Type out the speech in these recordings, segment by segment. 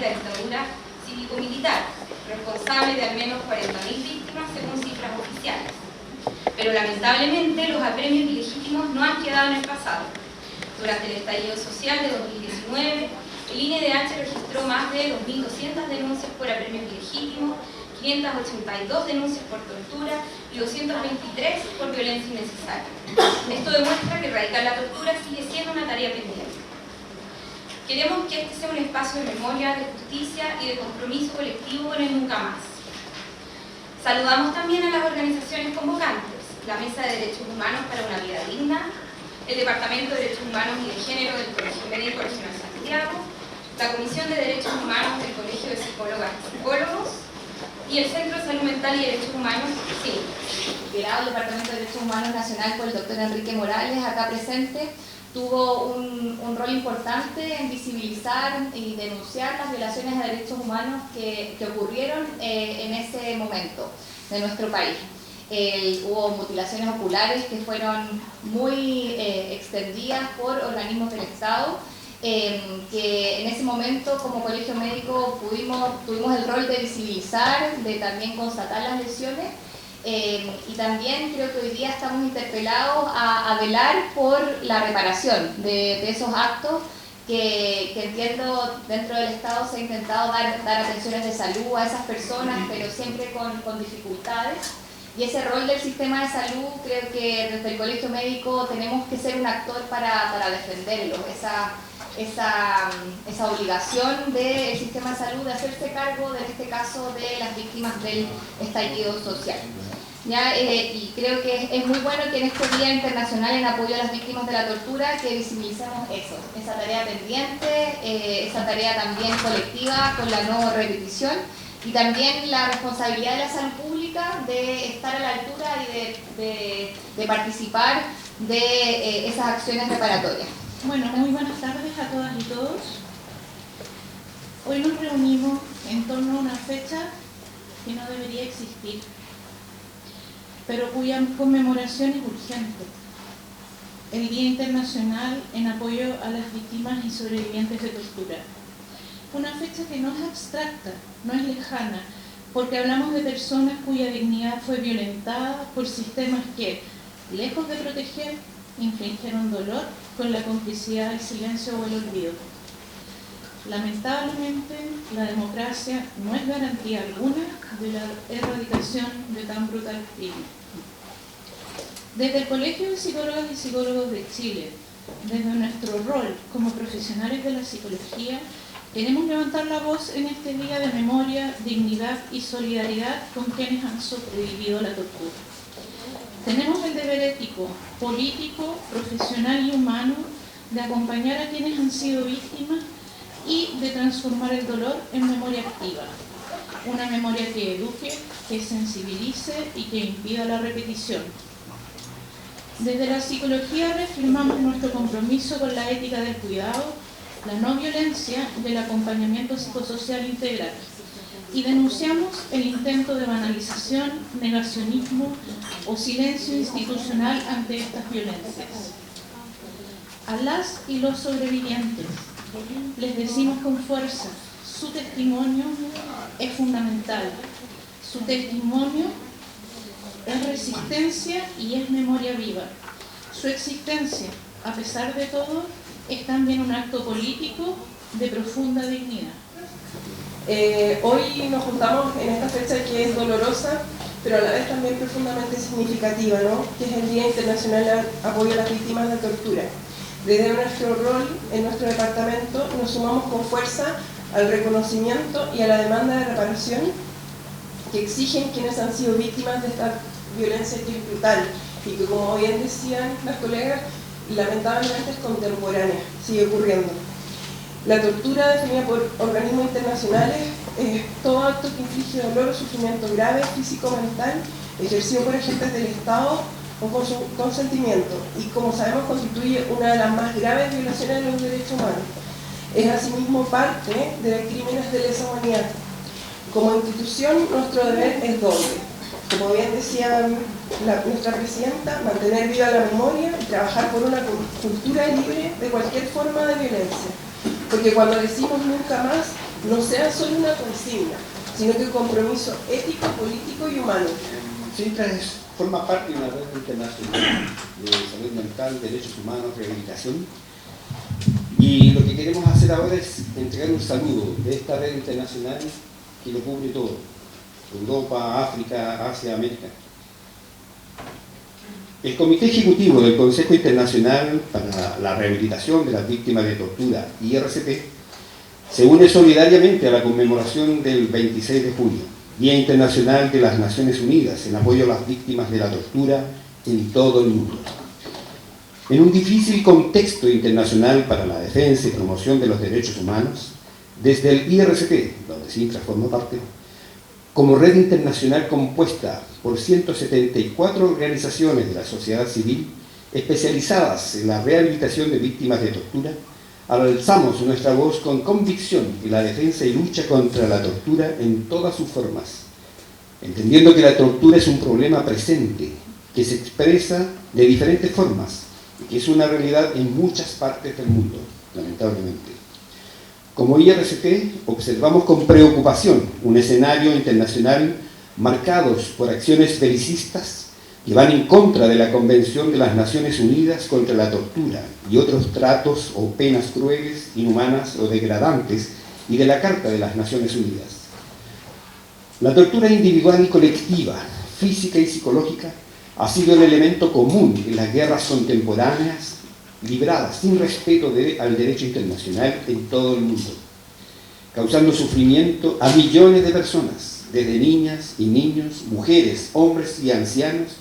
de la dictadura cívico-militar, responsable de al menos 40.000 víctimas según cifras oficiales. Pero lamentablemente los apremios ilegítimos no han quedado en el pasado. Durante el estallido social de 2019, el INDH registró más de 2.200 denuncias por apremios ilegítimos, 582 denuncias por tortura y 223 por violencia innecesaria. Esto demuestra que erradicar la tortura sigue siendo una tarea pendiente. Queremos que este sea un espacio de memoria, de justicia y de compromiso colectivo con el nunca más. Saludamos también a las organizaciones convocantes, la Mesa de Derechos Humanos para una Vida Digna, el Departamento de Derechos Humanos y de Género del Colegio Médico Regional Santiago, la Comisión de Derechos Humanos del Colegio de Psicólogas y Psicólogos y el Centro de Salud Mental y Derechos Humanos, sí, liderado el Departamento de Derechos Humanos Nacional por el doctor Enrique Morales, acá presente. Tuvo un rol importante en visibilizar y denunciar las violaciones a derechos humanos que ocurrieron en ese momento de nuestro país. Hubo mutilaciones oculares que fueron muy extendidas por organismos del Estado, que en ese momento como colegio médico tuvimos el rol de visibilizar, de también constatar las lesiones. Y también creo que hoy día estamos interpelados a velar por la reparación de esos actos que entiendo dentro del Estado se ha intentado dar atenciones de salud a esas personas, pero siempre con dificultades. Y ese rol del sistema de salud, creo que desde el colegio médico tenemos que ser un actor para defenderlo, esa obligación del sistema de salud de hacerse cargo, en este caso, de las víctimas del estallido social. ¿Ya? Y creo que es muy bueno que en este Día Internacional en apoyo a las víctimas de la tortura que visibilicemos eso, esa tarea pendiente, esa tarea también colectiva con la no repetición y también la responsabilidad de la salud pública de estar a la altura y de participar de esas acciones reparatorias. Bueno, muy buenas tardes a todas y todos. Hoy nos reunimos en torno a una fecha que no debería existir, pero cuya conmemoración es urgente. El Día Internacional en apoyo a las víctimas y sobrevivientes de tortura. Una fecha que no es abstracta, no es lejana, porque hablamos de personas cuya dignidad fue violentada por sistemas que, lejos de proteger, infligieron dolor con la complicidad, el silencio o el olvido. Lamentablemente, la democracia no es garantía alguna de la erradicación de tan brutal crimen. Desde el Colegio de Psicólogas y Psicólogos de Chile, desde nuestro rol como profesionales de la psicología, queremos levantar la voz en este día de memoria, dignidad y solidaridad con quienes han sobrevivido a la tortura. Tenemos el deber ético, político, profesional y humano de acompañar a quienes han sido víctimas y de transformar el dolor en memoria activa. Una memoria que eduque, que sensibilice y que impida la repetición. Desde la psicología reafirmamos nuestro compromiso con la ética del cuidado, la no violencia y el acompañamiento psicosocial integral. Y denunciamos el intento de banalización, negacionismo o silencio institucional ante estas violencias. A las y los sobrevivientes les decimos con fuerza, su testimonio es fundamental. Su testimonio es resistencia y es memoria viva. Su existencia, a pesar de todo, es también un acto político de profunda dignidad. Hoy nos juntamos en esta fecha que es dolorosa, pero a la vez también profundamente significativa, ¿no? Que es el Día Internacional de Apoyo a las Víctimas de Tortura. Desde nuestro rol en nuestro departamento nos sumamos con fuerza al reconocimiento y a la demanda de reparación que exigen quienes han sido víctimas de esta violencia que es brutal y que, como bien decían las colegas, lamentablemente es contemporánea, sigue ocurriendo. La tortura, definida por organismos internacionales, es todo acto que inflige dolor o sufrimiento grave, físico o mental, ejercido por agentes del Estado o con su consentimiento, y como sabemos constituye una de las más graves violaciones de los derechos humanos. Es asimismo parte de crímenes de lesa humanidad. Como institución, nuestro deber es doble. Como bien decía nuestra presidenta, mantener viva la memoria y trabajar por una cultura libre de cualquier forma de violencia. Porque cuando decimos nunca más, no sea solo una consigna, sino que un compromiso ético, político y humano. CINTRA forma parte de una red internacional de salud mental, derechos humanos, rehabilitación. Y lo que queremos hacer ahora es entregar un saludo de esta red internacional que lo cubre todo: Europa, África, Asia, América. El Comité Ejecutivo del Consejo Internacional para la Rehabilitación de las Víctimas de Tortura, IRCT, se une solidariamente a la conmemoración del 26 de junio, Día Internacional de las Naciones Unidas, en apoyo a las víctimas de la tortura en todo el mundo. En un difícil contexto internacional para la defensa y promoción de los derechos humanos, desde el IRCT, donde CINTRA forma parte, como red internacional compuesta por 174 organizaciones de la sociedad civil especializadas en la rehabilitación de víctimas de tortura, alzamos nuestra voz con convicción en la defensa y lucha contra la tortura en todas sus formas, entendiendo que la tortura es un problema presente, que se expresa de diferentes formas y que es una realidad en muchas partes del mundo, lamentablemente. Como IRCT, observamos con preocupación un escenario internacional marcado por acciones belicistas que van en contra de la Convención de las Naciones Unidas contra la tortura y otros tratos o penas crueles, inhumanas o degradantes, y de la Carta de las Naciones Unidas. La tortura individual y colectiva, física y psicológica, ha sido el elemento común en las guerras contemporáneas libradas sin respeto al derecho internacional en todo el mundo, causando sufrimiento a millones de personas, desde niñas y niños, mujeres, hombres y ancianos,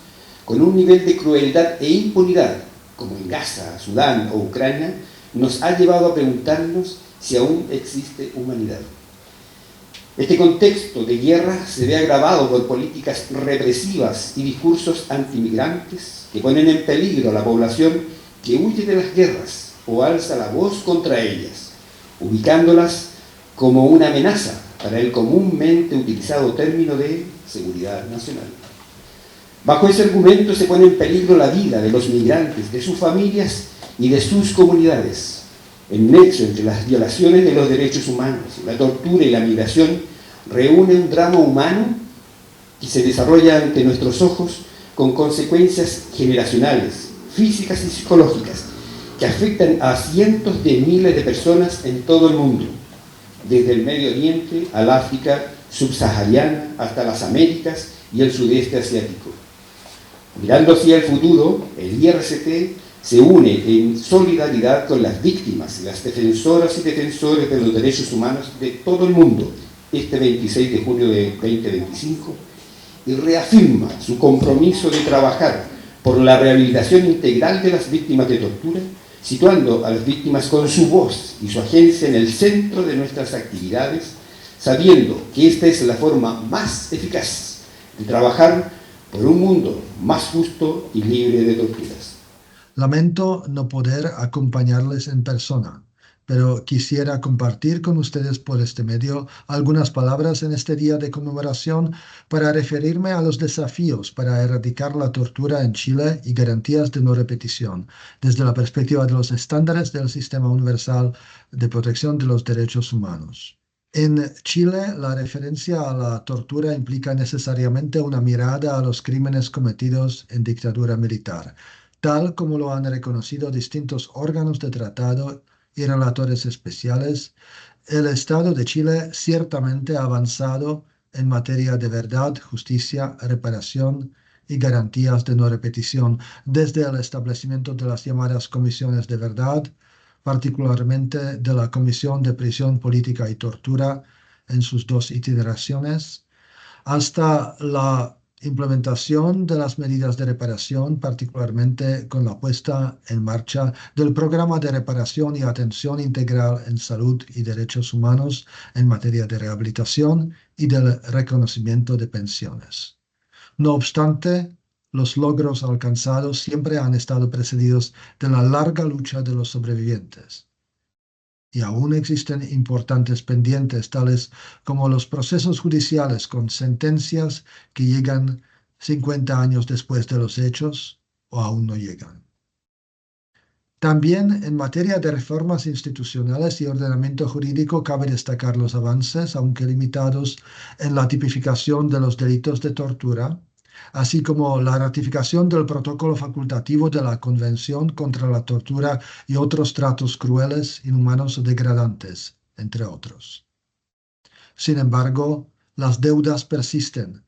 con un nivel de crueldad e impunidad, como en Gaza, Sudán o Ucrania, nos ha llevado a preguntarnos si aún existe humanidad. Este contexto de guerra se ve agravado por políticas represivas y discursos antimigrantes que ponen en peligro a la población que huye de las guerras o alza la voz contra ellas, ubicándolas como una amenaza para el comúnmente utilizado término de seguridad nacional. Bajo ese argumento se pone en peligro la vida de los migrantes, de sus familias y de sus comunidades. El nexo entre las violaciones de los derechos humanos, la tortura y la migración reúne un drama humano que se desarrolla ante nuestros ojos con consecuencias generacionales, físicas y psicológicas, que afectan a cientos de miles de personas en todo el mundo, desde el Medio Oriente al África subsahariana hasta las Américas y el sudeste asiático. Mirando hacia el futuro, el IRCT se une en solidaridad con las víctimas y las defensoras y defensores de los derechos humanos de todo el mundo este 26 de junio de 2025 y reafirma su compromiso de trabajar por la rehabilitación integral de las víctimas de tortura, situando a las víctimas con su voz y su agencia en el centro de nuestras actividades, sabiendo que esta es la forma más eficaz de trabajar por un mundo más justo y libre de torturas. Lamento no poder acompañarles en persona, pero quisiera compartir con ustedes por este medio algunas palabras en este día de conmemoración para referirme a los desafíos para erradicar la tortura en Chile y garantías de no repetición, desde la perspectiva de los estándares del Sistema Universal de Protección de los Derechos Humanos. En Chile, la referencia a la tortura implica necesariamente una mirada a los crímenes cometidos en dictadura militar, tal como lo han reconocido distintos órganos de tratado y relatores especiales. El Estado de Chile ciertamente ha avanzado en materia de verdad, justicia, reparación y garantías de no repetición, desde el establecimiento de las llamadas comisiones de verdad, particularmente de la Comisión de Prisión Política y Tortura en sus dos iteraciones, hasta la implementación de las medidas de reparación, particularmente con la puesta en marcha del Programa de Reparación y Atención Integral en Salud y Derechos Humanos en materia de rehabilitación y del reconocimiento de pensiones. No obstante, los logros alcanzados siempre han estado precedidos de la larga lucha de los sobrevivientes. Y aún existen importantes pendientes, tales como los procesos judiciales con sentencias que llegan 50 años después de los hechos o aún no llegan. También en materia de reformas institucionales y ordenamiento jurídico cabe destacar los avances, aunque limitados, en la tipificación de los delitos de tortura, así como la ratificación del protocolo facultativo de la Convención contra la Tortura y otros tratos crueles, inhumanos o degradantes, entre otros. Sin embargo, las deudas persisten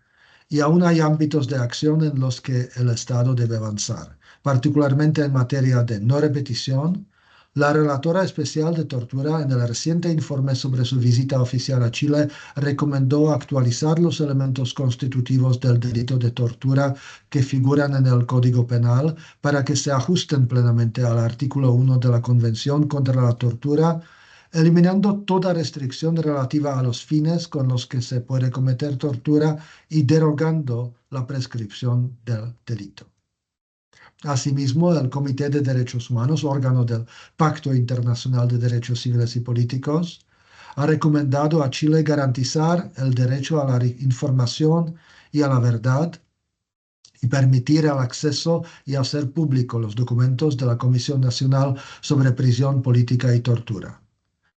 y aún hay ámbitos de acción en los que el Estado debe avanzar, particularmente en materia de no repetición. La relatora especial de tortura, en el reciente informe sobre su visita oficial a Chile, recomendó actualizar los elementos constitutivos del delito de tortura que figuran en el Código Penal para que se ajusten plenamente al artículo 1 de la Convención contra la Tortura, eliminando toda restricción relativa a los fines con los que se puede cometer tortura y derogando la prescripción del delito. Asimismo, el Comité de Derechos Humanos, órgano del Pacto Internacional de Derechos Civiles y Políticos, ha recomendado a Chile garantizar el derecho a la información y a la verdad y permitir el acceso y hacer público los documentos de la Comisión Nacional sobre Prisión Política y Tortura.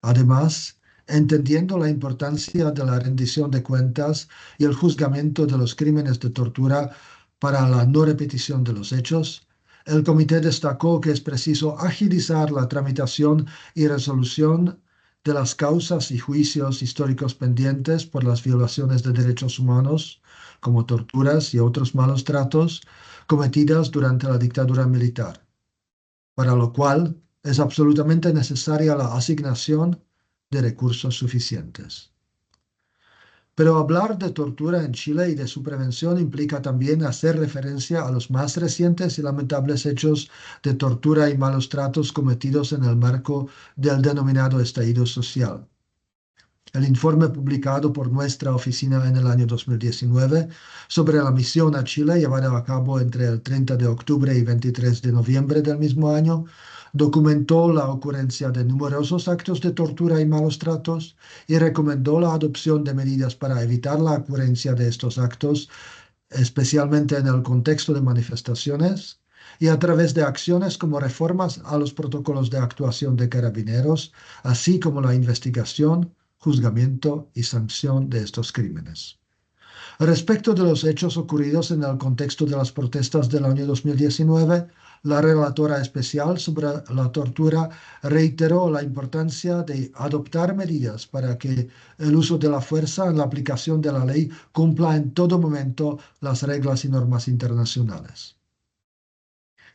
Además, entendiendo la importancia de la rendición de cuentas y el juzgamiento de los crímenes de tortura para la no repetición de los hechos, el comité destacó que es preciso agilizar la tramitación y resolución de las causas y juicios históricos pendientes por las violaciones de derechos humanos, como torturas y otros malos tratos cometidas durante la dictadura militar, para lo cual es absolutamente necesaria la asignación de recursos suficientes. Pero hablar de tortura en Chile y de su prevención implica también hacer referencia a los más recientes y lamentables hechos de tortura y malos tratos cometidos en el marco del denominado estallido social. El informe publicado por nuestra oficina en el año 2019 sobre la misión a Chile llevada a cabo entre el 30 de octubre y 23 de noviembre del mismo año documentó la ocurrencia de numerosos actos de tortura y malos tratos y recomendó la adopción de medidas para evitar la ocurrencia de estos actos, especialmente en el contexto de manifestaciones, y a través de acciones como reformas a los protocolos de actuación de carabineros, así como la investigación, juzgamiento y sanción de estos crímenes. Respecto de los hechos ocurridos en el contexto de las protestas del año 2019, la relatora especial sobre la tortura reiteró la importancia de adoptar medidas para que el uso de la fuerza en la aplicación de la ley cumpla en todo momento las reglas y normas internacionales.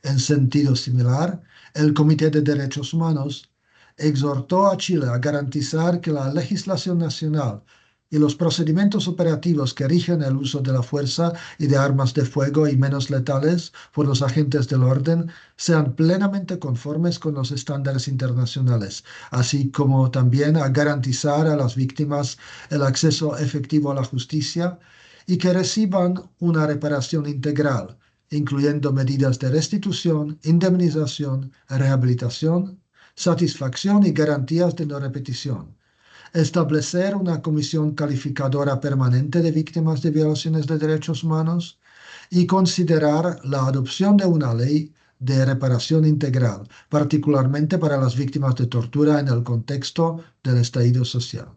En sentido similar, el Comité de Derechos Humanos exhortó a Chile a garantizar que la legislación nacional y los procedimientos operativos que rigen el uso de la fuerza y de armas de fuego y menos letales por los agentes del orden sean plenamente conformes con los estándares internacionales, así como también a garantizar a las víctimas el acceso efectivo a la justicia y que reciban una reparación integral, incluyendo medidas de restitución, indemnización, rehabilitación, satisfacción y garantías de no repetición. Establecer una comisión calificadora permanente de víctimas de violaciones de derechos humanos y considerar la adopción de una ley de reparación integral, particularmente para las víctimas de tortura en el contexto del estallido social.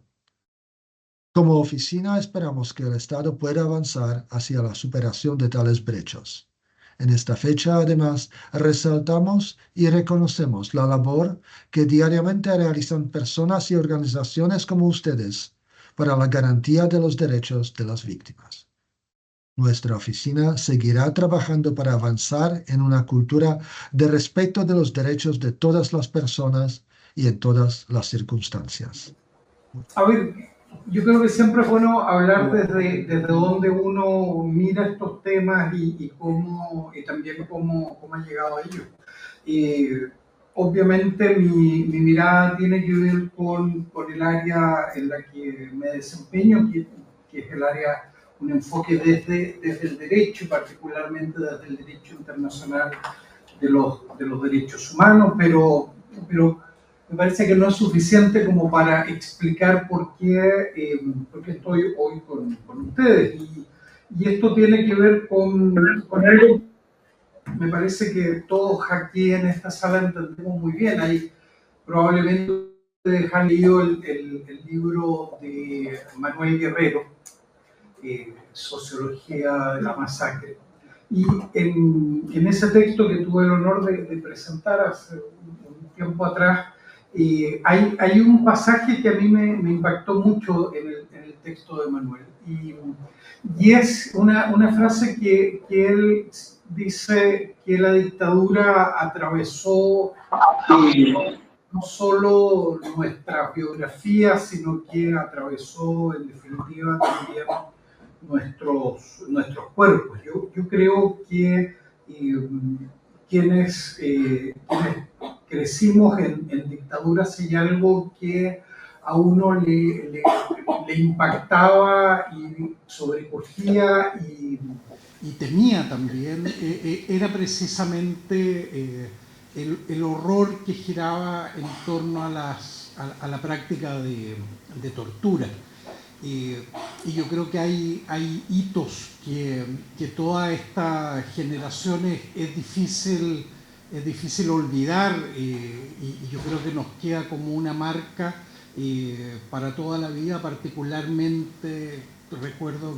Como oficina esperamos que el Estado pueda avanzar hacia la superación de tales brechas. En esta fecha, además, resaltamos y reconocemos la labor que diariamente realizan personas y organizaciones como ustedes para la garantía de los derechos de las víctimas. Nuestra oficina seguirá trabajando para avanzar en una cultura de respeto de los derechos de todas las personas y en todas las circunstancias. A ver, yo creo que siempre es bueno hablar desde donde uno mira estos temas y también cómo ha llegado a ello. Obviamente mi mirada tiene que ver con el área en la que me desempeño, que es el área, un enfoque desde el derecho, particularmente desde el derecho internacional de los derechos humanos, pero me parece que no es suficiente como para explicar por qué estoy hoy con ustedes. Y esto tiene que ver con algo me parece que todos aquí en esta sala entendemos muy bien. Hay probablemente han leído el libro de Manuel Guerrero, Sociología de la Masacre. Y en ese texto que tuve el honor de presentar hace un tiempo atrás, hay un pasaje que a mí me impactó mucho en el texto de Manuel. Y es una frase que él dice que la dictadura atravesó no solo nuestra biografía, sino que atravesó en definitiva también nuestros cuerpos. Yo creo que quienes crecimos en dictaduras hay algo que a uno le impactaba y sobrecogía y temía también, era precisamente el horror que giraba en torno a la práctica de tortura. Y yo creo que hay hitos que toda esta generación es difícil olvidar, y yo creo que nos queda como una marca para toda la vida. Particularmente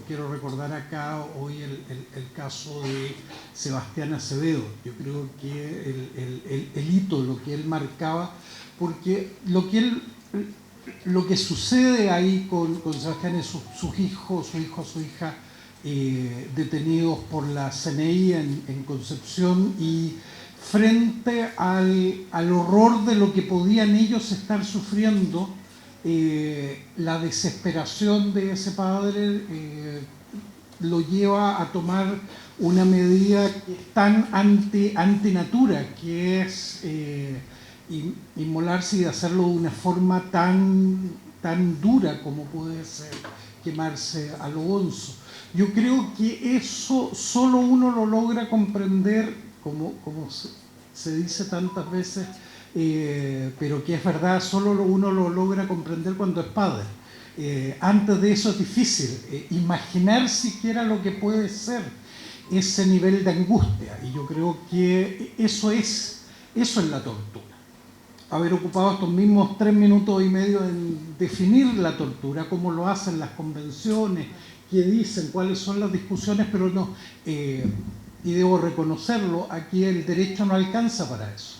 quiero recordar acá hoy el caso de Sebastián Acevedo. Yo creo que el hito, lo que él marcaba, porque lo que sucede ahí con Sebastián es su hijo, su hija, detenidos por la CNI en Concepción, y frente al horror de lo que podían ellos estar sufriendo, la desesperación de ese padre lo lleva a tomar una medida que es tan antinatura, que es inmolarse, y hacerlo de una forma tan dura como puede ser quemarse a lo bonzo. Yo creo que eso solo uno lo logra comprender, como se dice tantas veces, pero que es verdad, solo uno lo logra comprender cuando es padre. Antes de eso es difícil imaginar siquiera lo que puede ser ese nivel de angustia, y yo creo que eso es la tortura. Haber ocupado estos mismos 3 minutos y medio en definir la tortura, cómo lo hacen las convenciones, qué dicen, cuáles son las discusiones, pero no, y debo reconocerlo, aquí el derecho no alcanza para eso,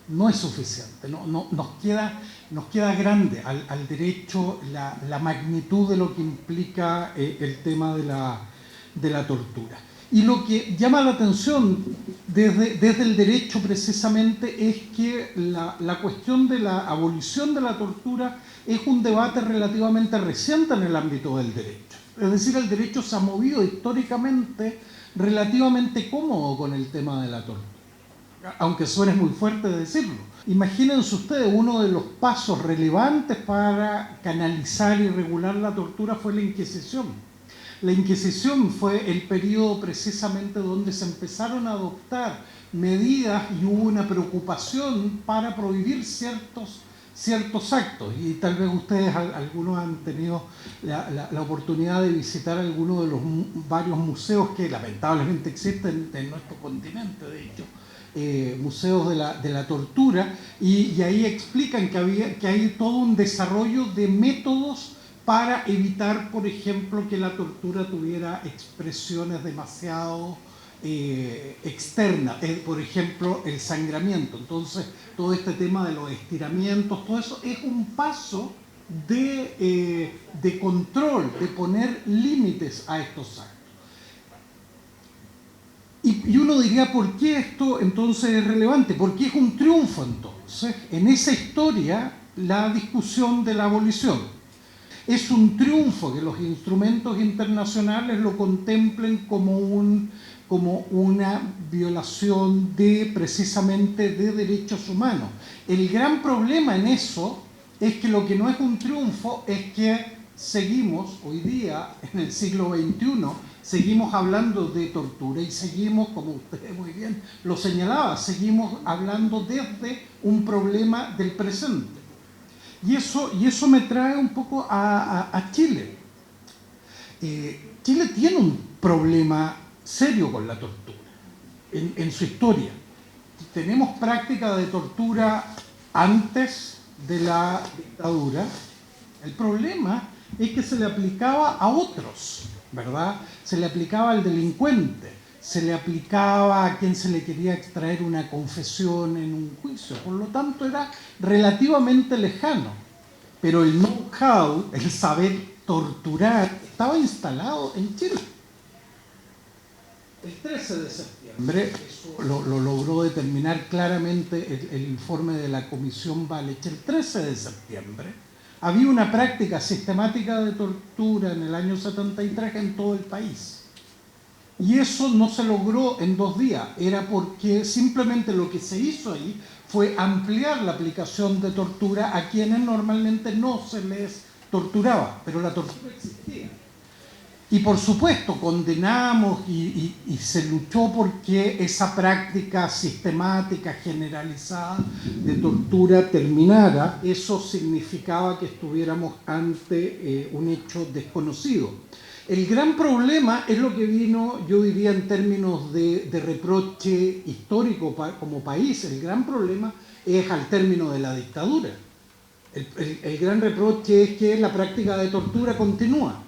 no es suficiente, nos queda grande al derecho la magnitud de lo que implica el tema de la tortura. Y lo que llama la atención desde el derecho precisamente es que la cuestión de la abolición de la tortura es un debate relativamente reciente en el ámbito del derecho. Es decir, el derecho se ha movido históricamente relativamente cómodo con el tema de la tortura, aunque suene muy fuerte decirlo. Imagínense ustedes, uno de los pasos relevantes para canalizar y regular la tortura fue la Inquisición. La Inquisición fue el periodo precisamente donde se empezaron a adoptar medidas y hubo una preocupación para prohibir ciertos actos. Y tal vez ustedes, algunos han tenido la oportunidad de visitar algunos de los varios museos que lamentablemente existen en nuestro continente, de hecho, museos de la tortura, y ahí explican que hay todo un desarrollo de métodos para evitar, por ejemplo, que la tortura tuviera expresiones demasiado externas, por ejemplo, el sangramiento. Entonces, todo este tema de los estiramientos, todo eso es un paso de control, de poner límites a estos actos. Y uno diría, ¿por qué esto entonces es relevante? Porque es un triunfo entonces en esa historia la discusión de la abolición. Es un triunfo que los instrumentos internacionales lo contemplen como una violación precisamente de derechos humanos. El gran problema en eso es que lo que no es un triunfo es que seguimos hoy día, en el siglo XXI, seguimos hablando de tortura y seguimos, como usted muy bien lo señalaba, seguimos hablando desde un problema del presente. Y eso me trae un poco a Chile. Chile tiene un problema serio con la tortura. en su historia. Tenemos práctica de tortura antes de la dictadura. El problema es que se le aplicaba a otros, ¿verdad? Se le aplicaba al delincuente, se le aplicaba a quien se le quería extraer una confesión en un juicio. Por lo tanto, era relativamente lejano. Pero el know-how, el saber torturar, estaba instalado en Chile. El 13 de septiembre, eso lo logró determinar claramente el informe de la Comisión Walech. El 13 de septiembre había una práctica sistemática de tortura en el año 73 en todo el país. Y eso no se logró en 2 días. Era porque simplemente lo que se hizo ahí fue ampliar la aplicación de tortura a quienes normalmente no se les torturaba, pero la tortura existía. Y por supuesto condenamos y se luchó porque esa práctica sistemática, generalizada de tortura terminara. Eso significaba que estuviéramos ante un hecho desconocido. El gran problema es lo que vino, yo diría, en términos de reproche histórico como país. El gran problema es al término de la dictadura. El gran reproche es que la práctica de tortura continúa.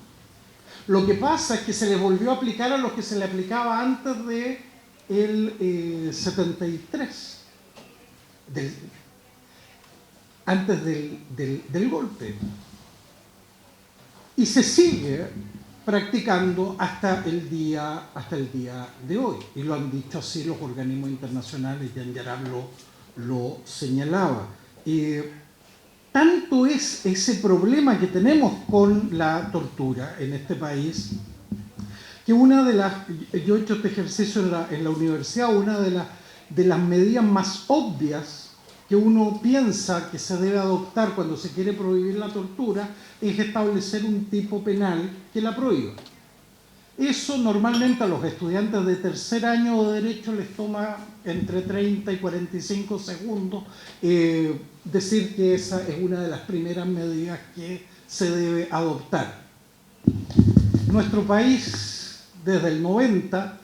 Lo que pasa es que se le volvió a aplicar a los que se le aplicaba antes del 73, antes del golpe. Y se sigue practicando hasta el día de hoy. Y lo han dicho así los organismos internacionales, Jan Yarab lo señalaba. Tanto es ese problema que tenemos con la tortura en este país, que yo he hecho este ejercicio en la universidad, una de las medidas más obvias que uno piensa que se debe adoptar cuando se quiere prohibir la tortura es establecer un tipo penal que la prohíba. Eso normalmente a los estudiantes de tercer año de Derecho les toma entre 30 y 45 segundos decir que esa es una de las primeras medidas que se debe adoptar. Nuestro país, desde el 90,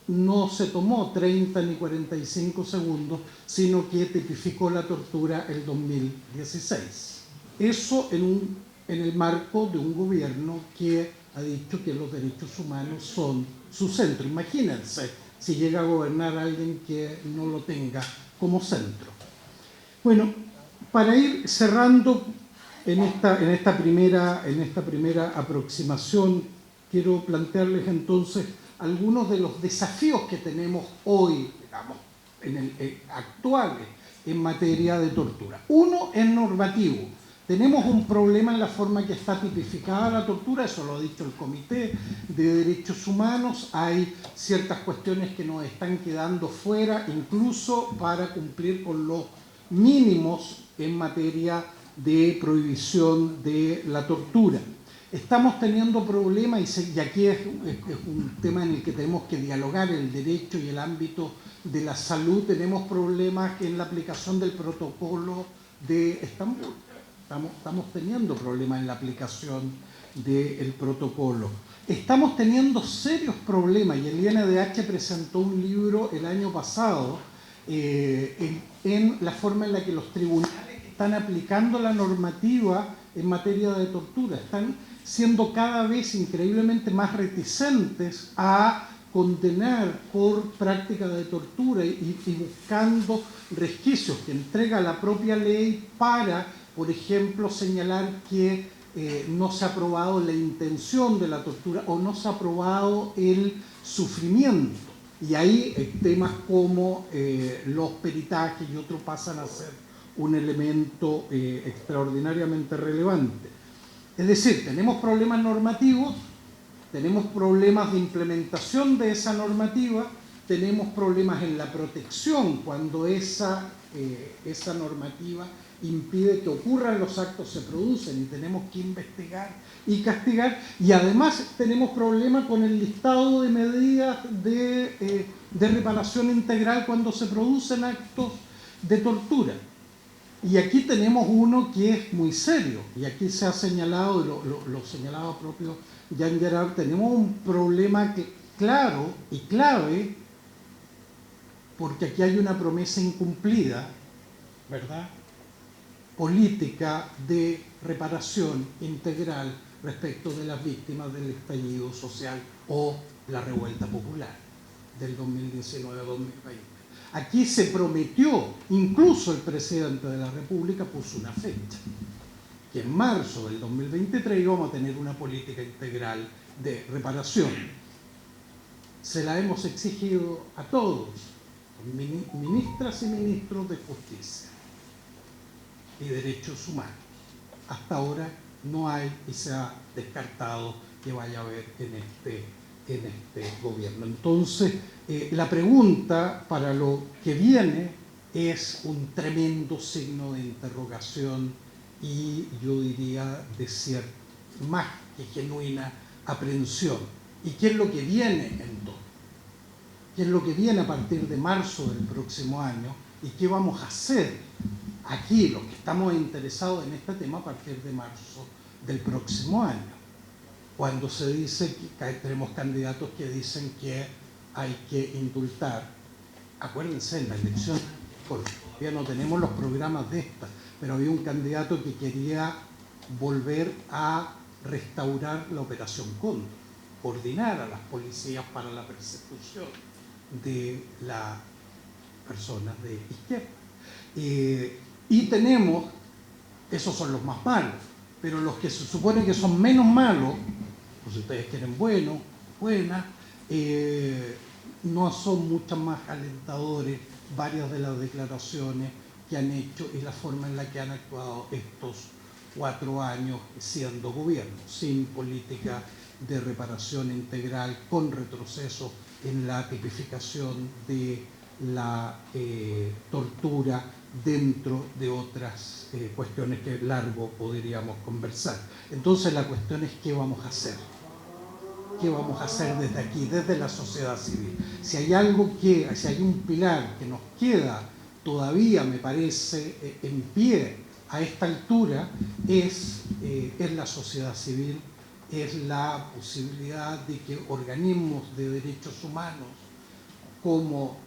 no se tomó 30 ni 45 segundos, sino que tipificó la tortura el 2016. Eso en el marco de un gobierno que ha dicho que los derechos humanos son su centro. Imagínense si llega a gobernar alguien que no lo tenga como centro. Bueno, para ir cerrando en esta primera aproximación, quiero plantearles entonces algunos de los desafíos que tenemos hoy, digamos, actuales en materia de tortura. Uno es normativo. Tenemos un problema en la forma que está tipificada la tortura, eso lo ha dicho el Comité de Derechos Humanos. Hay ciertas cuestiones que nos están quedando fuera, incluso para cumplir con los mínimos en materia de prohibición de la tortura. Estamos teniendo problemas, y aquí es un tema en el que tenemos que dialogar, el derecho y el ámbito de la salud. Tenemos problemas en la aplicación del protocolo de Estambul. Estamos teniendo problemas en la aplicación del protocolo. Estamos teniendo serios problemas, y el INDH presentó un libro el año pasado en la forma en la que los tribunales están aplicando la normativa en materia de tortura. Están siendo cada vez increíblemente más reticentes a condenar por práctica de tortura y buscando resquicios que entrega la propia ley para, por ejemplo, señalar que no se ha probado la intención de la tortura o no se ha probado el sufrimiento. Y ahí temas como los peritajes y otros pasan a ser un elemento extraordinariamente relevante. Es decir, tenemos problemas normativos, tenemos problemas de implementación de esa normativa, tenemos problemas en la protección cuando esa normativa impide que ocurran los actos, se producen, y tenemos que investigar y castigar. Y además tenemos problemas con el listado de medidas de reparación integral cuando se producen actos de tortura. Y aquí tenemos uno que es muy serio, y aquí se ha señalado, lo señalaba propio Jan Yarab, tenemos un problema claro y clave porque aquí hay una promesa incumplida, ¿verdad?, política de reparación integral respecto de las víctimas del estallido social o la revuelta popular del 2019-2020. Aquí se prometió, incluso el presidente de la República puso una fecha, que en marzo del 2023 íbamos a tener una política integral de reparación. Se la hemos exigido a todos, ministras y ministros de Justicia y Derechos Humanos. Hasta ahora no hay y se ha descartado que vaya a haber en este gobierno. Entonces, la pregunta para lo que viene es un tremendo signo de interrogación y yo diría de cierta, más que genuina aprehensión. ¿Y qué es lo que viene entonces? ¿Qué es lo que viene a partir de marzo del próximo año? ¿Y qué vamos a hacer aquí, los que estamos interesados en este tema, a partir de marzo del próximo año? Cuando se dice que tenemos candidatos que dicen que hay que indultar. Acuérdense, en la elección, porque todavía no tenemos los programas de esta, pero había un candidato que quería volver a restaurar la Operación Cóndor, coordinar a las policías para la persecución de las personas de izquierda. Y tenemos, esos son los más malos, pero los que se supone que son menos malos, pues si ustedes quieren buenos, buenas, no son mucho más alentadores varias de las declaraciones que han hecho y la forma en la que han actuado estos 4 años siendo gobierno, sin política de reparación integral, con retroceso en la tipificación de la tortura dentro de otras cuestiones que largo podríamos conversar. Entonces la cuestión es qué vamos a hacer. ¿Qué vamos a hacer desde aquí, desde la sociedad civil? Si hay un pilar que nos queda todavía, me parece, en pie a esta altura, es la sociedad civil, es la posibilidad de que organismos de derechos humanos como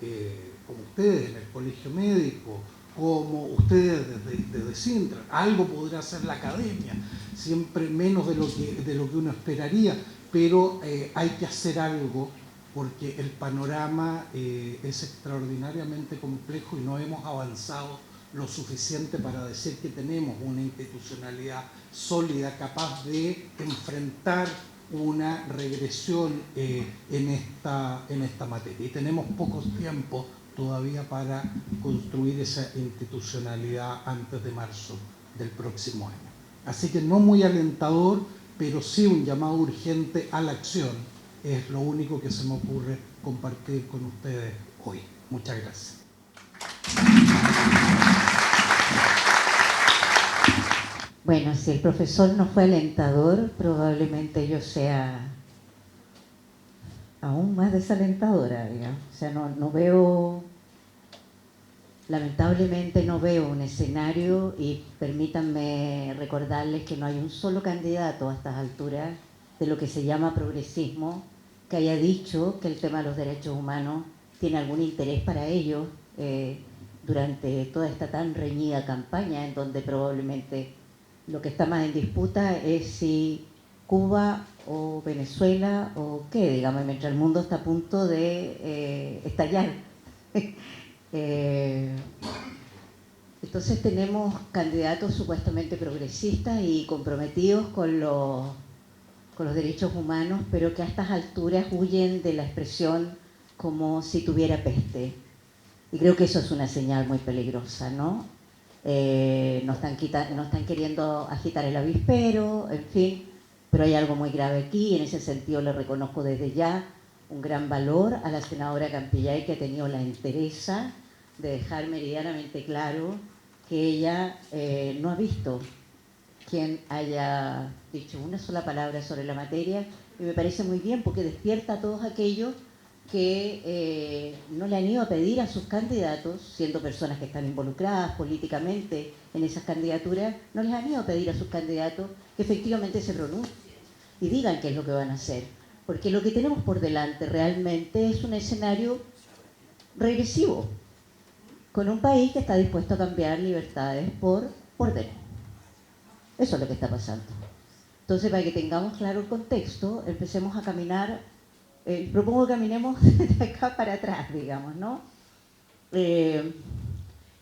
ustedes en el Colegio Médico, como ustedes desde Sintran, algo podrá hacer la academia, siempre menos de lo que uno esperaría, pero hay que hacer algo porque el panorama es extraordinariamente complejo y no hemos avanzado lo suficiente para decir que tenemos una institucionalidad sólida capaz de enfrentar una regresión en esta materia. Y tenemos poco tiempo todavía para construir esa institucionalidad antes de marzo del próximo año. Así que no muy alentador, pero sí un llamado urgente a la acción. Es lo único que se me ocurre compartir con ustedes hoy. Muchas gracias. Bueno, si el profesor no fue alentador, probablemente yo sea aún más desalentadora, digamos. O sea, no veo, lamentablemente no veo un escenario, y permítanme recordarles que no hay un solo candidato a estas alturas de lo que se llama progresismo que haya dicho que el tema de los derechos humanos tiene algún interés para ellos durante toda esta tan reñida campaña, en donde probablemente lo que está más en disputa es si Cuba o Venezuela o qué, digamos, mientras el mundo está a punto de estallar. Entonces tenemos candidatos supuestamente progresistas y comprometidos con los derechos humanos, pero que a estas alturas huyen de la expresión como si tuviera peste. Y creo que eso es una señal muy peligrosa, ¿no? No están queriendo agitar el avispero, en fin, pero hay algo muy grave aquí, y en ese sentido le reconozco desde ya un gran valor a la senadora Campillay, que ha tenido la entereza de dejar meridianamente claro que ella no ha visto quien haya dicho una sola palabra sobre la materia, y me parece muy bien porque despierta a todos aquellos que no le han ido a pedir a sus candidatos, siendo personas que están involucradas políticamente en esas candidaturas, no les han ido a pedir a sus candidatos que efectivamente se pronuncien y digan qué es lo que van a hacer. Porque lo que tenemos por delante realmente es un escenario regresivo, con un país que está dispuesto a cambiar libertades por orden. Eso es lo que está pasando. Entonces, para que tengamos claro el contexto, empecemos a caminar, propongo que caminemos de acá para atrás, digamos, ¿no?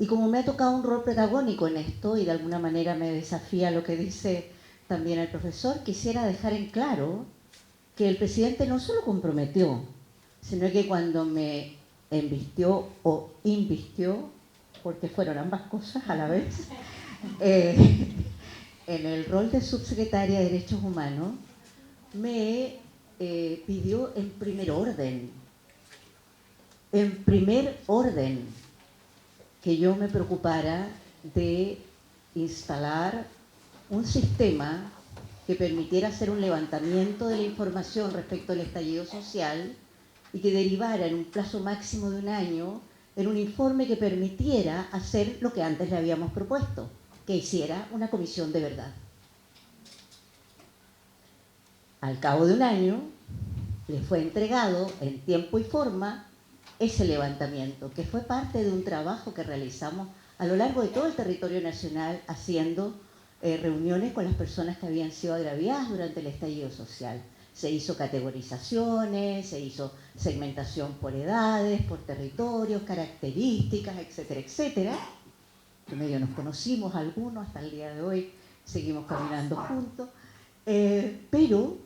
Y como me ha tocado un rol protagónico en esto, y de alguna manera me desafía lo que dice también el profesor, quisiera dejar en claro que el presidente no solo comprometió, sino que cuando me embistió o invistió, porque fueron ambas cosas a la vez, en el rol de subsecretaria de Derechos Humanos, me pidió en primer orden, que yo me preocupara de instalar un sistema que permitiera hacer un levantamiento de la información respecto al estallido social y que derivara en un plazo máximo de 1 año en un informe que permitiera hacer lo que antes le habíamos propuesto, que hiciera una comisión de verdad. Al cabo de 1 año, le fue entregado en tiempo y forma ese levantamiento, que fue parte de un trabajo que realizamos a lo largo de todo el territorio nacional, haciendo reuniones con las personas que habían sido agraviadas durante el estallido social. Se hizo categorizaciones, se hizo segmentación por edades, por territorios, características, etcétera, etcétera. En medio nos conocimos algunos, hasta el día de hoy seguimos caminando juntos, pero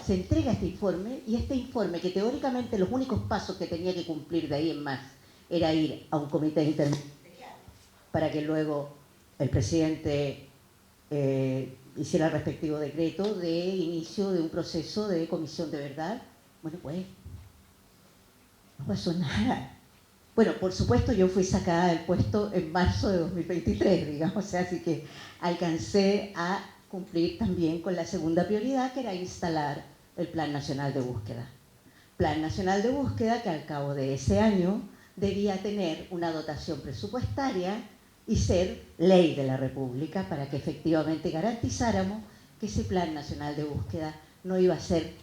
se entrega este informe, y este informe, que teóricamente los únicos pasos que tenía que cumplir de ahí en más era ir a un comité interministerial para que luego el presidente hiciera el respectivo decreto de inicio de un proceso de comisión de verdad. Bueno, pues no pasó nada. Bueno, por supuesto yo fui sacada del puesto en marzo de 2023, digamos, o sea, así que alcancé a cumplir también con la segunda prioridad, que era instalar el Plan Nacional de Búsqueda. Plan Nacional de Búsqueda que al cabo de ese año debía tener una dotación presupuestaria y ser ley de la República, para que efectivamente garantizáramos que ese Plan Nacional de Búsqueda no iba a ser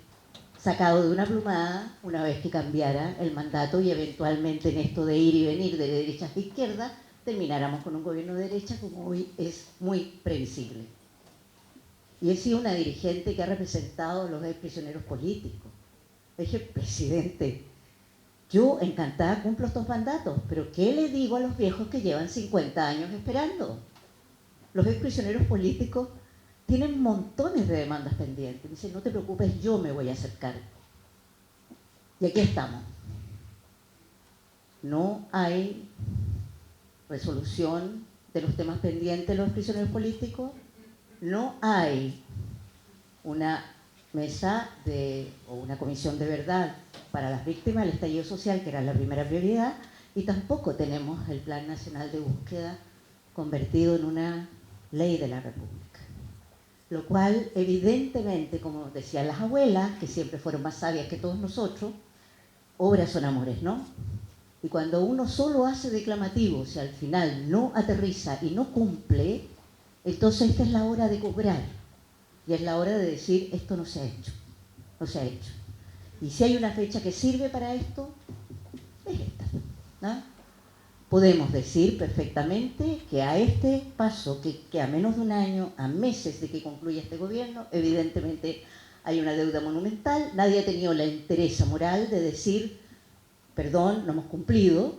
sacado de una plumada una vez que cambiara el mandato, y eventualmente en esto de ir y venir de derechas a izquierdas termináramos con un gobierno de derecha, como hoy es muy previsible. Y he sido una dirigente que ha representado a los prisioneros políticos. Le dije, presidente, yo encantada cumplo estos mandatos, pero ¿qué le digo a los viejos que llevan 50 años esperando? Los prisioneros políticos tienen montones de demandas pendientes. Me dice, no te preocupes, yo me voy a hacer cargo. Y aquí estamos. No hay resolución de los temas pendientes de los prisioneros políticos. No hay una mesa o una comisión de verdad para las víctimas del estallido social, que era la primera prioridad, y tampoco tenemos el Plan Nacional de Búsqueda convertido en una ley de la República. Lo cual, evidentemente, como decían las abuelas, que siempre fueron más sabias que todos nosotros, obras son amores, ¿no? Y cuando uno solo hace declamativo, si al final no aterriza y no cumple, entonces esta es la hora de cobrar. Y es la hora de decir, esto no se ha hecho. No se ha hecho. Y si hay una fecha que sirve para esto, es esta, ¿no? Podemos decir perfectamente que a este paso, que a menos de 1 año, a meses de que concluya este gobierno, evidentemente hay una deuda monumental. Nadie ha tenido la entereza moral de decir, perdón, no hemos cumplido,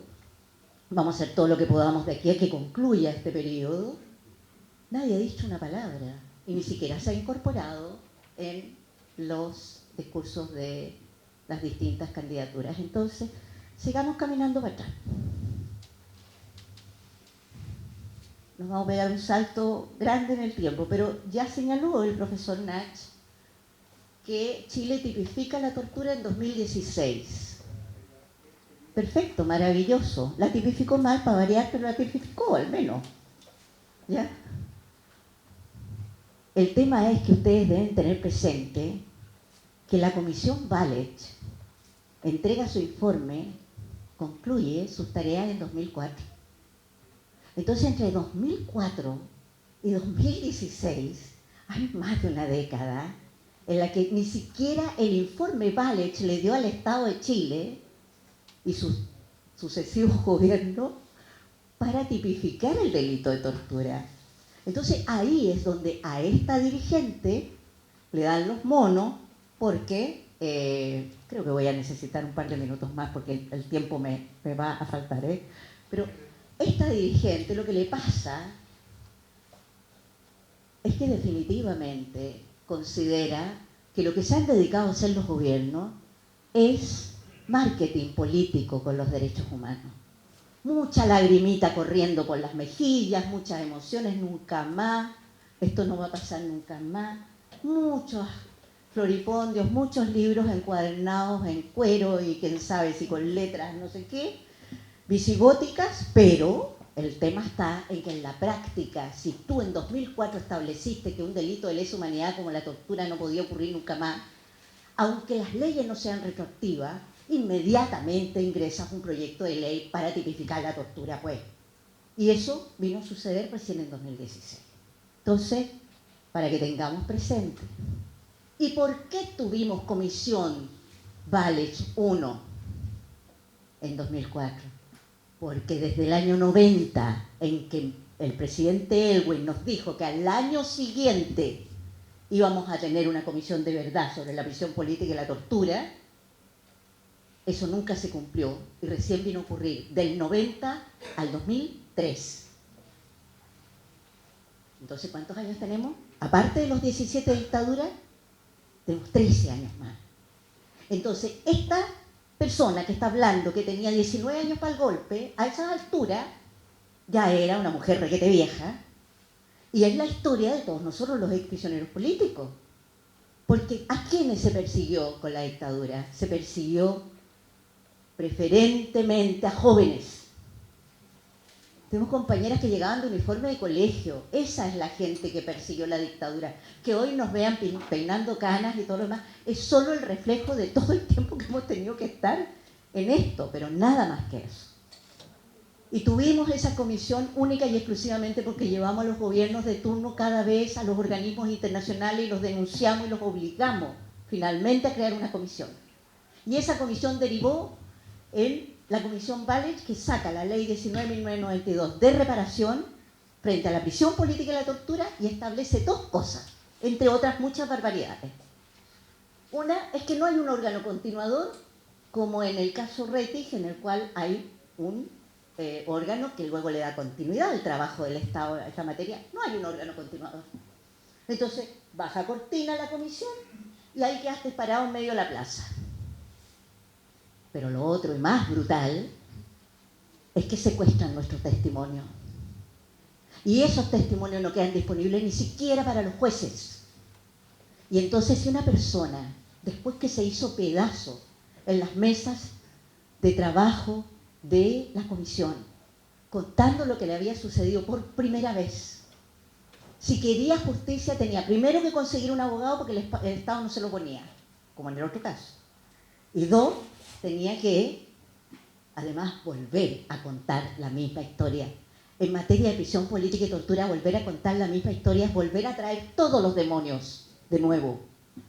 vamos a hacer todo lo que podamos de aquí a que concluya este periodo. Nadie ha dicho una palabra, y ni siquiera se ha incorporado en los discursos de las distintas candidaturas. Entonces, sigamos caminando para atrás. Nos vamos a pegar un salto grande en el tiempo, pero ya señaló el profesor Nach que Chile tipifica la tortura en 2016. Perfecto, maravilloso. La tipificó mal para variar, pero la tipificó al menos. ¿Ya? El tema es que ustedes deben tener presente que la Comisión Valech entrega su informe, concluye sus tareas en 2004. Entonces, entre 2004 y 2016 hay más de una década en la que ni siquiera el informe Valech le dio al Estado de Chile y sus sucesivos gobiernos para tipificar el delito de tortura. Entonces ahí es donde a esta dirigente le dan los monos, porque creo que voy a necesitar un par de minutos más porque el tiempo me va a faltar, pero esta dirigente lo que le pasa es que definitivamente considera que lo que se han dedicado a hacer los gobiernos es marketing político con los derechos humanos. Mucha lagrimita corriendo por las mejillas, muchas emociones, nunca más, esto no va a pasar nunca más, muchos floripondios, muchos libros encuadernados en cuero y quién sabe si con letras no sé qué, visigóticas, pero el tema está en que en la práctica, si tú en 2004 estableciste que un delito de lesa humanidad como la tortura no podía ocurrir nunca más, aunque las leyes no sean retroactivas, inmediatamente ingresas un proyecto de ley para tipificar la tortura, pues. Y eso vino a suceder recién en 2016. Entonces, para que tengamos presente. ¿Y por qué tuvimos comisión Vález 1 en 2004? Porque desde el año 90, en que el presidente Elwin nos dijo que al año siguiente íbamos a tener una comisión de verdad sobre la prisión política y la tortura, eso nunca se cumplió y recién vino a ocurrir del 90 al 2003. Entonces, ¿cuántos años tenemos? Aparte de los 17 de dictadura, tenemos 13 años más. Entonces, esta persona que está hablando, que tenía 19 años para el golpe, a esa altura ya era una mujer requete vieja, y es la historia de todos nosotros los exprisioneros políticos. Porque ¿a quiénes se persiguió con la dictadura? Se persiguió preferentemente a jóvenes. Tenemos compañeras que llegaban de uniforme de colegio. Esa es la gente que persiguió la dictadura. Que hoy nos vean peinando canas y todo lo demás es solo el reflejo de todo el tiempo que hemos tenido que estar en esto, pero nada más que eso. Y tuvimos esa comisión única y exclusivamente porque llevamos a los gobiernos de turno cada vez a los organismos internacionales y los denunciamos y los obligamos finalmente a crear una comisión. Y esa comisión derivó en la comisión Vález, que saca la ley 19.992 de reparación frente a la prisión política y la tortura y establece dos cosas, entre otras muchas barbaridades. Una es que no hay un órgano continuador, como en el caso Rettig, en el cual hay un órgano que luego le da continuidad al trabajo del Estado en esta materia. No hay un órgano continuador. Entonces, baja cortina la comisión y ahí quedaste parado en medio de la plaza. Pero lo otro y más brutal es que secuestran nuestro testimonio. Y esos testimonios no quedan disponibles ni siquiera para los jueces. Y entonces si una persona, después que se hizo pedazo en las mesas de trabajo de la comisión, contando lo que le había sucedido por primera vez, si quería justicia tenía primero que conseguir un abogado porque el Estado no se lo ponía, como en el otro caso. Y dos, tenía que, además, volver a contar la misma historia. En materia de prisión política y tortura, volver a contar la misma historia es volver a traer todos los demonios de nuevo.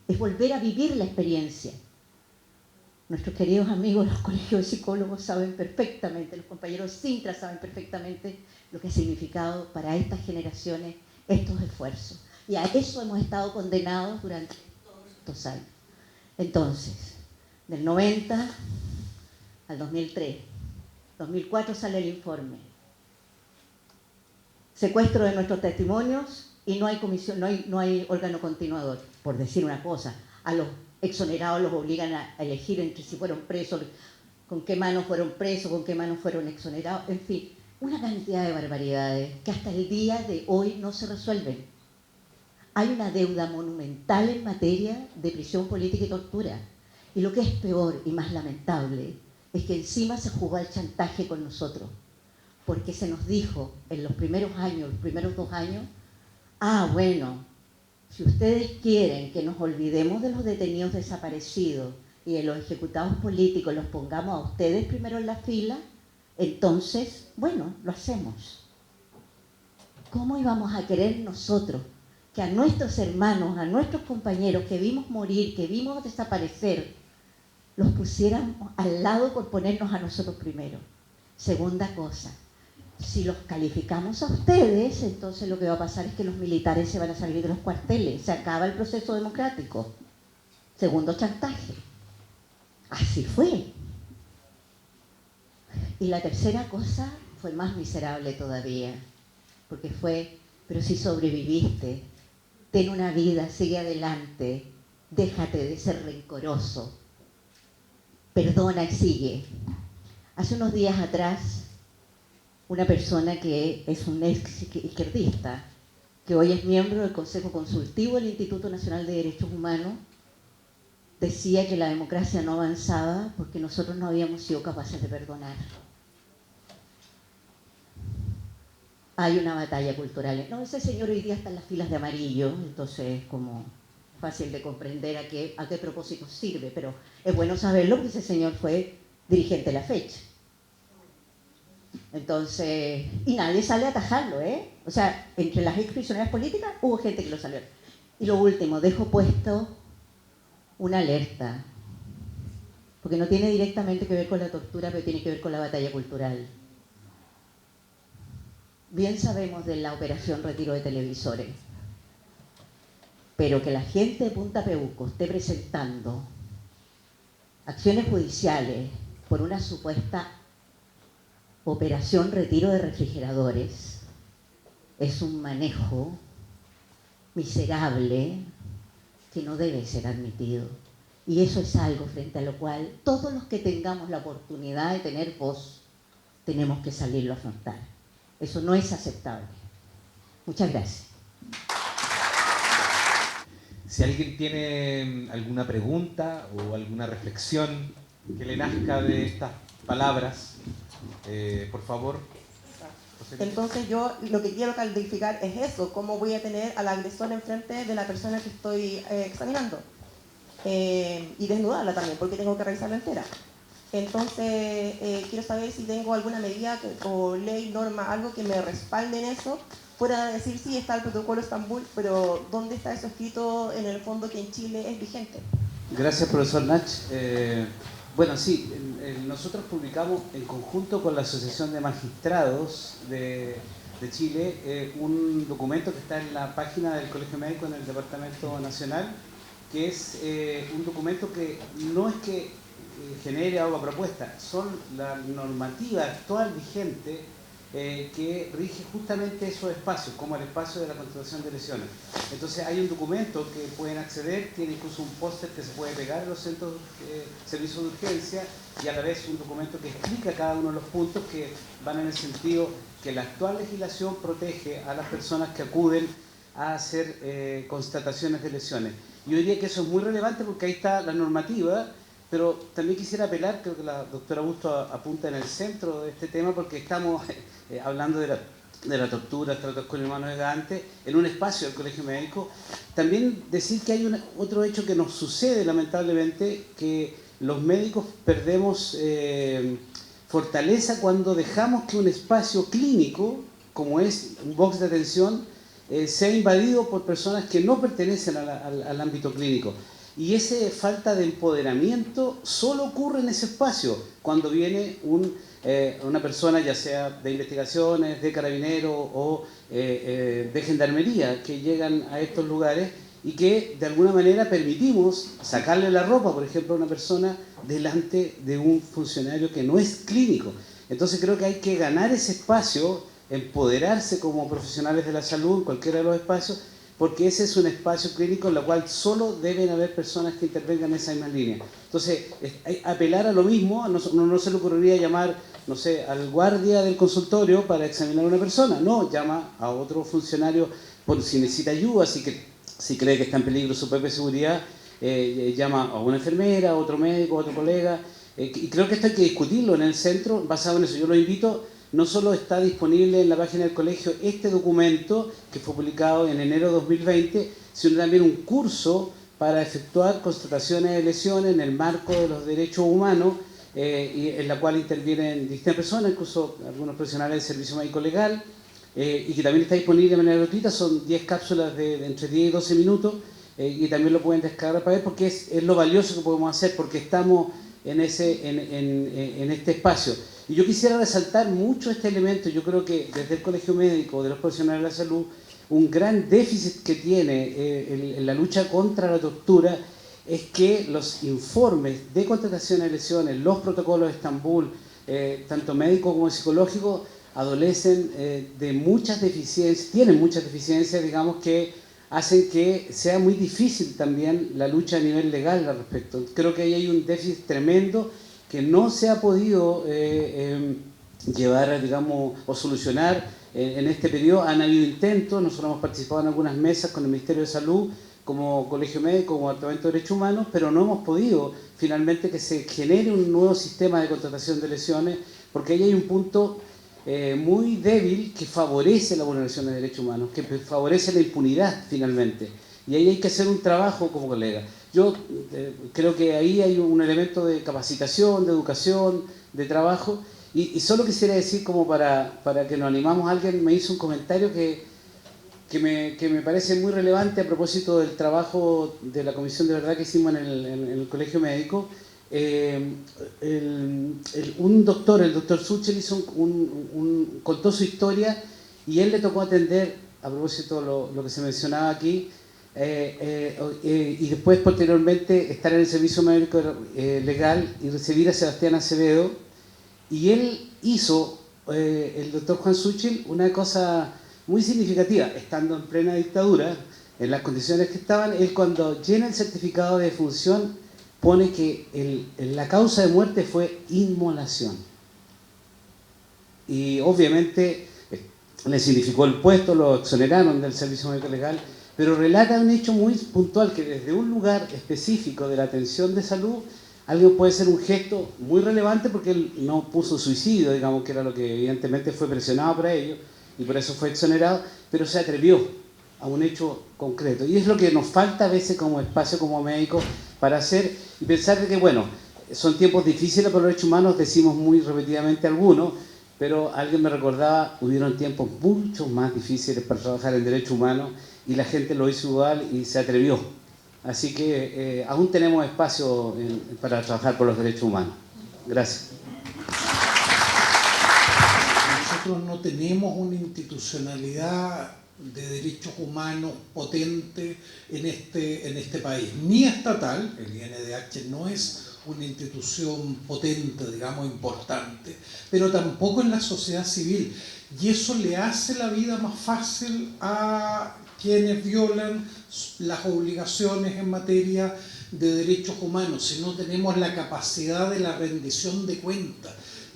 Es volver a vivir la experiencia. Nuestros queridos amigos de los colegios de psicólogos saben perfectamente, los compañeros Sintra saben perfectamente lo que ha significado para estas generaciones estos esfuerzos. Y a eso hemos estado condenados durante todos estos años. Entonces, del 90 al 2003, 2004 sale el informe. Secuestro de nuestros testimonios y no hay comisión, no hay órgano continuador. Por decir una cosa, a los exonerados los obligan a elegir entre si fueron presos, con qué manos fueron presos, con qué manos fueron exonerados, en fin, una cantidad de barbaridades que hasta el día de hoy no se resuelven. Hay una deuda monumental en materia de prisión política y tortura. Y lo que es peor y más lamentable es que encima se jugó al chantaje con nosotros, porque se nos dijo en los primeros años, los primeros 2 años, bueno, si ustedes quieren que nos olvidemos de los detenidos desaparecidos y de los ejecutados políticos, los pongamos a ustedes primero en la fila, entonces, bueno, lo hacemos. ¿Cómo íbamos a querer nosotros que a nuestros hermanos, a nuestros compañeros que vimos morir, que vimos desaparecer, los pusiéramos al lado por ponernos a nosotros primero. Segunda cosa, si los calificamos a ustedes, entonces lo que va a pasar es que los militares se van a salir de los cuarteles, se acaba el proceso democrático. Segundo chantaje. Así fue. Y la tercera cosa fue más miserable todavía, porque fue, pero si sobreviviste, ten una vida, sigue adelante, déjate de ser rencoroso, perdona y sigue. Hace unos días atrás, una persona que es un ex izquierdista, que hoy es miembro del Consejo Consultivo del Instituto Nacional de Derechos Humanos, decía que la democracia no avanzaba porque nosotros no habíamos sido capaces de perdonar. Hay una batalla cultural. No, ese señor hoy día está en las filas de amarillo, entonces es como fácil de comprender a qué propósito sirve, pero es bueno saberlo porque ese señor fue dirigente de la fecha. Entonces, y nadie sale a atajarlo, ¿eh? O sea, entre las ex prisioneras políticas hubo gente que lo salió. Y lo último, dejo puesto una alerta, porque no tiene directamente que ver con la tortura, pero tiene que ver con la batalla cultural. Bien sabemos de la operación retiro de televisores, pero que la gente de Punta Peuco esté presentando acciones judiciales por una supuesta operación retiro de refrigeradores es un manejo miserable que no debe ser admitido. Y eso es algo frente a lo cual todos los que tengamos la oportunidad de tener voz tenemos que salirlo a afrontar. Eso no es aceptable. Muchas gracias. Si alguien tiene alguna pregunta o alguna reflexión que le nazca de estas palabras, por favor. Entonces yo lo que quiero calificar es eso, cómo voy a tener al agresor enfrente de la persona que estoy examinando. Y desnudarla también, porque tengo que revisarla entera. Entonces quiero saber si tengo alguna medida o ley, norma, algo que me respalde en eso, fuera de decir sí, está el protocolo Estambul, pero ¿dónde está eso escrito en el fondo que en Chile es vigente? Gracias, profesor Nach. Bueno, sí, nosotros publicamos en conjunto con la Asociación de Magistrados de Chile un documento que está en la página del Colegio Médico en el Departamento Nacional, que es un documento que no es que genere algo propuesta, son la normativa actual vigente que rige justamente esos espacios, como el espacio de la constatación de lesiones. Entonces hay un documento que pueden acceder, tiene incluso un póster que se puede pegar en los centros servicios de urgencia, y a la vez un documento que explica cada uno de los puntos que van en el sentido que la actual legislación protege a las personas que acuden a hacer constataciones de lesiones. Yo diría que eso es muy relevante porque ahí está la normativa, pero también quisiera apelar, creo que la doctora Busto apunta en el centro de este tema, porque estamos hablando de la tortura, el trato con humanos de antes, en un espacio del Colegio Médico. También decir que hay otro hecho que nos sucede lamentablemente, que los médicos perdemos fortaleza cuando dejamos que un espacio clínico, como es un box de atención, sea invadido por personas que no pertenecen al ámbito clínico. Y esa falta de empoderamiento solo ocurre en ese espacio, cuando viene una persona, ya sea de investigaciones, de carabineros o de gendarmería, que llegan a estos lugares y que de alguna manera permitimos sacarle la ropa, por ejemplo, a una persona delante de un funcionario que no es clínico. Entonces creo que hay que ganar ese espacio, empoderarse como profesionales de la salud en cualquiera de los espacios, porque ese es un espacio clínico en el cual solo deben haber personas que intervengan en esa misma línea. Entonces, apelar a lo mismo, no se le ocurriría llamar, no sé, al guardia del consultorio para examinar a una persona, no, llama a otro funcionario por si necesita ayuda, si cree que está en peligro su propia seguridad, llama a una enfermera, a otro médico, a otro colega, y creo que esto hay que discutirlo en el centro, basado en eso. Yo lo invito. No solo está disponible en la página del colegio este documento, que fue publicado en enero de 2020, sino también un curso para efectuar constataciones de lesiones en el marco de los derechos humanos, y en la cual intervienen distintas personas, incluso algunos profesionales del servicio médico legal, y que también está disponible de manera gratuita. Son 10 cápsulas de entre 10 y 12 minutos, y también lo pueden descargar para ver, porque es lo valioso que podemos hacer, porque estamos en este espacio. Y yo quisiera resaltar mucho este elemento. Yo creo que desde el Colegio Médico, de los profesionales de la salud, un gran déficit que tiene en la lucha contra la tortura es que los informes de contratación de lesiones, los protocolos de Estambul, tanto médicos como psicológicos, adolecen de muchas deficiencias, tienen muchas deficiencias, digamos, que hacen que sea muy difícil también la lucha a nivel legal al respecto. Creo que ahí hay un déficit tremendo que no se ha podido llevar, digamos, o solucionar en este periodo. Han habido intentos, nosotros hemos participado en algunas mesas con el Ministerio de Salud, como Colegio Médico, como Departamento de Derechos Humanos, pero no hemos podido finalmente que se genere un nuevo sistema de contratación de lesiones, porque ahí hay un punto muy débil que favorece la vulneración de derechos humanos, que favorece la impunidad finalmente. Y ahí hay que hacer un trabajo como colega. Yo creo que ahí hay un elemento de capacitación, de educación, de trabajo. Y solo quisiera decir, como para que nos animamos, alguien me hizo un comentario que me parece muy relevante a propósito del trabajo de la Comisión de Verdad que hicimos en el Colegio Médico. Un doctor, el doctor Suchel, contó su historia y él le tocó atender, a propósito de lo que se mencionaba aquí, y después posteriormente estar en el servicio médico legal y recibir a Sebastián Acevedo. Y él hizo, el doctor Juan Suchel, una cosa muy significativa, estando en plena dictadura, en las condiciones que estaban. Él, cuando llena el certificado de defunción, pone que la causa de muerte fue inmolación. Y obviamente le significó el puesto, lo exoneraron del servicio médico legal, pero relata un hecho muy puntual, que desde un lugar específico de la atención de salud, algo puede ser un gesto muy relevante, porque él no puso suicidio, digamos, que era lo que evidentemente fue presionado para ello, y por eso fue exonerado, pero se atrevió a un hecho concreto. Y es lo que nos falta a veces como espacio, como médicos, para hacer y pensar de que, bueno, son tiempos difíciles para los derechos humanos, decimos muy repetidamente algunos, pero alguien me recordaba, hubieron tiempos mucho más difíciles para trabajar en derechos humanos y la gente lo hizo igual y se atrevió. Así que aún tenemos espacio para trabajar por los derechos humanos. Gracias. Nosotros no tenemos una institucionalidad de derechos humanos potente en este país, ni estatal. El INDH no es una institución potente, digamos, importante, pero tampoco en la sociedad civil, y eso le hace la vida más fácil a quienes violan las obligaciones en materia de derechos humanos. Si no tenemos la capacidad de la rendición de cuentas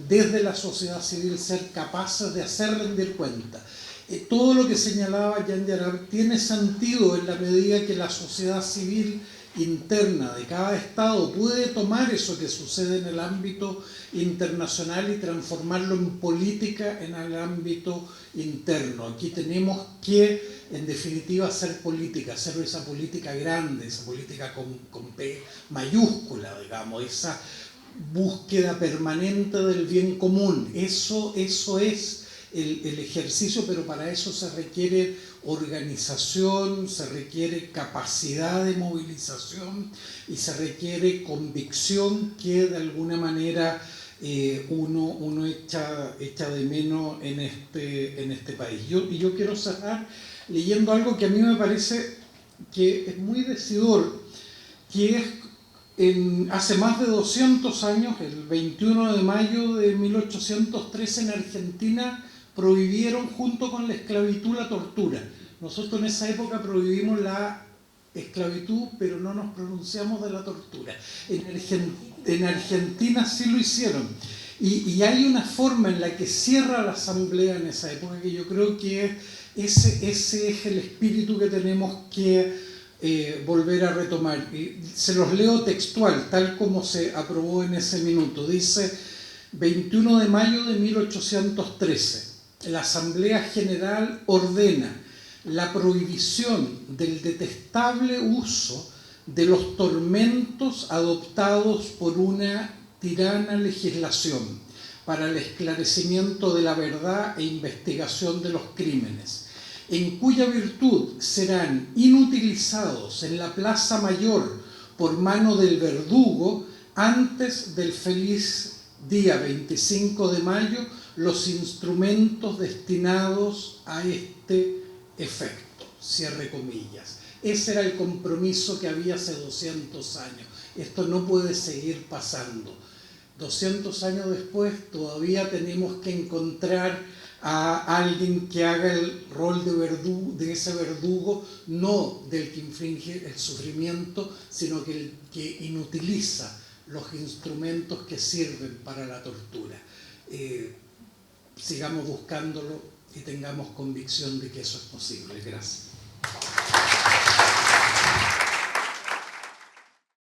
desde la sociedad civil, ser capaces de hacer rendir cuentas. Todo lo que señalaba Jan Yarab tiene sentido en la medida que la sociedad civil interna de cada Estado puede tomar eso que sucede en el ámbito internacional y transformarlo en política en el ámbito interno. Aquí tenemos que, en definitiva, hacer política, hacer esa política grande, esa política con P mayúscula, digamos, esa búsqueda permanente del bien común. Eso es el ejercicio, pero para eso se requiere organización, se requiere capacidad de movilización y se requiere convicción que de alguna manera uno echa de menos en este país. Yo quiero cerrar leyendo algo que a mí me parece que es muy decidor, que es hace más de 200 años, el 21 de mayo de 1813 en Argentina, prohibieron junto con la esclavitud la tortura. Nosotros en esa época prohibimos la esclavitud, pero no nos pronunciamos de la tortura. En Argentina sí lo hicieron. Y hay una forma en la que cierra la asamblea en esa época que yo creo que ese es el espíritu que tenemos que volver a retomar. Y se los leo textual, tal como se aprobó en ese minuto. Dice: 21 de mayo de 1813. La Asamblea General ordena la prohibición del detestable uso de los tormentos adoptados por una tirana legislación para el esclarecimiento de la verdad e investigación de los crímenes, en cuya virtud serán inutilizados en la Plaza Mayor por mano del verdugo antes del feliz día 25 de mayo los instrumentos destinados a este efecto, cierre comillas. Ese era el compromiso que había hace 200 años. Esto no puede seguir pasando. 200 años después todavía tenemos que encontrar a alguien que haga el rol de ese verdugo, no del que infringe el sufrimiento, sino que el que inutiliza los instrumentos que sirven para la tortura. Sigamos buscándolo y tengamos convicción de que eso es posible. Gracias.